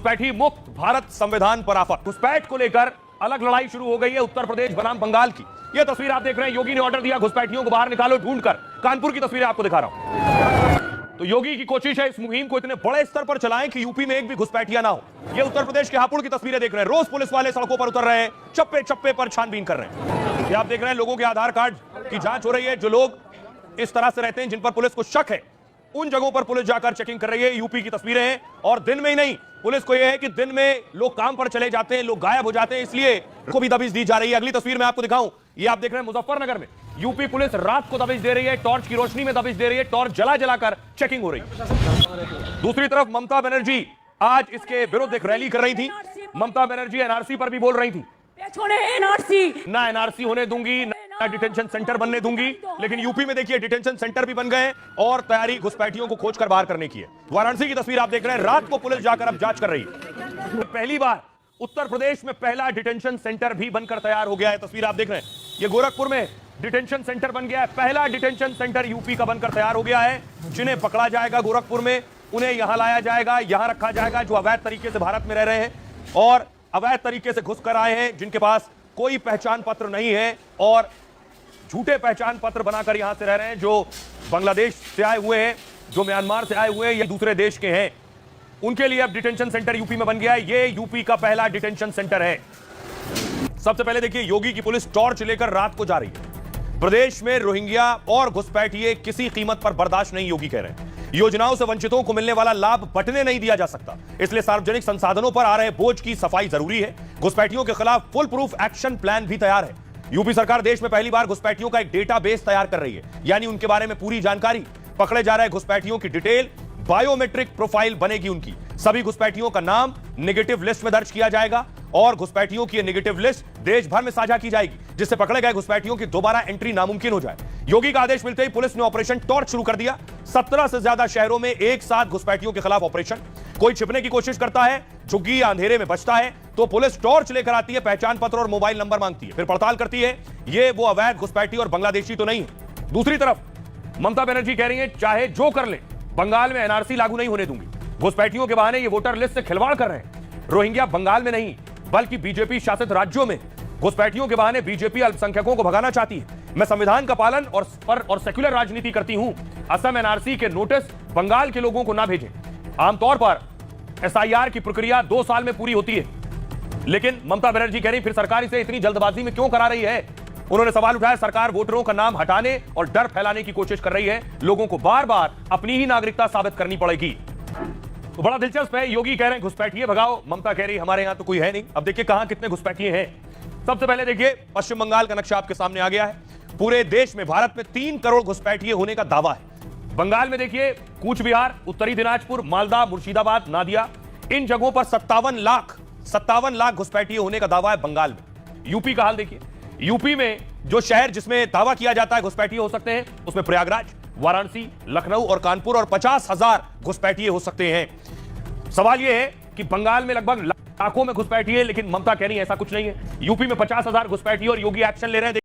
घुसपैठी मुक्त भारत संविधान पर आफत। घुसपैठ को लेकर अलग लड़ाई शुरू हो गई है उत्तर प्रदेश बनाम बंगाल की। यह तस्वीर आप देख रहे हैं, योगी ने ऑर्डर दिया घुसपैठियों को बाहर निकालो ढूंढकर। कानपुर की तस्वीरें आपको दिखा रहा हूं। तो योगी की कोशिश है इस मुहिम को इतने बड़े स्तर पर चलाएं कि यूपी में एक भी घुसपैठिया ना हो। यह उत्तर प्रदेश के हापुड़ की तस्वीरें देख रहे हैं। रोज पुलिस वाले सड़कों पर उतर रहे हैं, चप्पे चप्पे पर छानबीन कर रहे हैं। ये आप देख रहे हैं, लोगों के आधार कार्ड की जांच हो रही है। जो लोग इस तरह से रहते हैं जिन पर पुलिस को शक है, उन जगहों पर पुलिस जाकर चेकिंग कर रही है। यूपी की तस्वीरें हैं और दिन में ही नहीं, पुलिस को यह है कि दिन में लोग काम पर चले जाते हैं, लोग गायब हो जाते हैं, इसलिए को भी दबिश दी जा रही है। अगली तस्वीर में आपको दिखाऊं, ये आप देख रहे हैं मुजफ्फरनगर में यूपी पुलिस रात को दबिश दे रही है, टॉर्च की रोशनी में दबिश दे रही है, टॉर्च जला जलाकर चेकिंग हो रही है। दूसरी तरफ ममता बनर्जी आज इसके विरुद्ध एक रैली कर रही थी। ममता बनर्जी एनआरसी पर भी बोल रही थी, ना एनआरसी होने दूंगी, ना डिटेंशन सेंटर बनने दूंगी। लेकिन यूपी में देखिए डिटेंशन सेंटर भी बन गए और तैयारी घुसपैठियों को खोजकर बाहर करने की है। वाराणसी की तस्वीर आप देख रहे हैं, रात को पुलिस जाकर अब जांच कर रही है। पहली बार उत्तर प्रदेश में पहला डिटेंशन सेंटर भी बनकर तैयार हो गया है। तस्वीर आप देख रहे हैं, ये गोरखपुर में डिटेंशन सेंटर बन गया है। पहला डिटेंशन सेंटर यूपी का बनकर तैयार हो गया है। जिन्हें पकड़ा जाएगा गोरखपुर में, उन्हें यहां लाया जाएगा, यहां रखा जाएगा, जो अवैध तरीके से भारत में रह रहे हैं और अवैध तरीके से घुसकर आए हैं, जिनके पास कोई पहचान पत्र नहीं है और झूठे पहचान पत्र बनाकर यहां से रह रहे हैं, जो बांग्लादेश से आए हुए हैं, जो म्यांमार से आए हुए हैं या दूसरे देश के हैं। उनके लिए अब डिटेंशन सेंटर यूपी में बन गया है। ये यूपी का पहला डिटेंशन सेंटर है। सबसे पहले देखिए, योगी की पुलिस टॉर्च लेकर रात को जा रही है। प्रदेश में रोहिंग्या और घुसपैठिए किसी कीमत पर बर्दाश्त नहीं, योगी कह रहे हैं। योजनाओं से वंचितों को मिलने वाला लाभ बंटने नहीं दिया जा सकता, इसलिए सार्वजनिक संसाधनों पर आ रहे बोझ की सफाई जरूरी है। घुसपैठियों के खिलाफ फुल प्रूफ एक्शन प्लान भी तैयार है। यूपी सरकार देश में पहली बार घुसपैठियों का एक डेटाबेस तैयार कर रही है, यानी उनके बारे में पूरी जानकारी, पकड़े जा रहे घुसपैठियों की डिटेल, बायोमेट्रिक प्रोफाइल बनेगी उनकी। सभी घुसपैठियों का नाम नेगेटिव लिस्ट में दर्ज किया जाएगा और घुसपैठियों की नेगेटिव लिस्ट देश भर में साझा की जाएगी, जिससे पकड़े गए घुसपैठियों की दोबारा एंट्री नामुमकिन हो जाए। योगी का आदेश मिलते ही पुलिस ने ऑपरेशन टॉर्च शुरू कर दिया। 17 से ज्यादा शहरों में एक साथ घुसपैठियों के खिलाफ ऑपरेशन। कोई छिपने की कोशिश करता है, झुग्गी या अंधेरे में बचता है, तो पुलिस टॉर्च लेकर आती है, पहचान पत्र और मोबाइल नंबर मांगती है, फिर पड़ताल करती है ये वो अवैध घुसपैठी और बांग्लादेशी तो नहीं है। दूसरी तरफ ममता बनर्जी कह रही है, चाहे जो कर ले, बंगाल में एनआरसी लागू नहीं होने दूंगी। घुसपैठियों के बहाने ये वोटर लिस्ट से खिलवाड़ कर रहे हैं। रोहिंग्या बंगाल में नहीं बल्कि बीजेपी शासित राज्यों में घुसपैठियों के बहाने बीजेपी अल्पसंख्यकों को भगाना चाहती है। मैं संविधान का पालन और सेक्युलर राजनीति करती हूं। असम एनआरसी के नोटिस बंगाल के लोगों को ना भेजें। आमतौर पर एसआईआर की प्रक्रिया 2 साल में पूरी होती है, लेकिन ममता बनर्जी कह रही फिर सरकार इसे इतनी जल्दबाजी में क्यों करा रही है। उन्होंने सवाल उठाया, सरकार वोटरों का नाम हटाने और डर फैलाने की कोशिश कर रही है। लोगों को बार बार अपनी ही नागरिकता साबित करनी पड़ेगी। तो बड़ा दिलचस्प है, योगी कह रहे हैं घुसपैठिए भगाओ, ममता कह रही हमारे यहां तो कोई है नहीं। अब देखिए कहां कितने घुसपैठिए हैं। सबसे पहले देखिए, पश्चिम बंगाल का नक्शा आपके सामने आ गया है। पूरे देश में भारत में 3 करोड़ घुसपैठिए होने का दावा है। बंगाल में देखिए कूच बिहार, उत्तरी दिनाजपुर, मालदा, मुर्शिदाबाद, नादिया, इन जगहों पर 57 लाख घुसपैठिए होने का दावा है बंगाल में। यूपी का हाल देखिए, यूपी में जो शहर जिसमें दावा किया जाता है घुसपैठिए हो सकते हैं, उसमें प्रयागराज, वाराणसी, लखनऊ और कानपुर, और 50,000 घुसपैठिए हो सकते हैं। सवाल यह है कि बंगाल में लगभग लाखों में घुसपैठिए, लेकिन ममता कह रही है ऐसा कुछ नहीं है। यूपी में 50,000 घुसपैठिए और योगी एक्शन ले रहे हैं।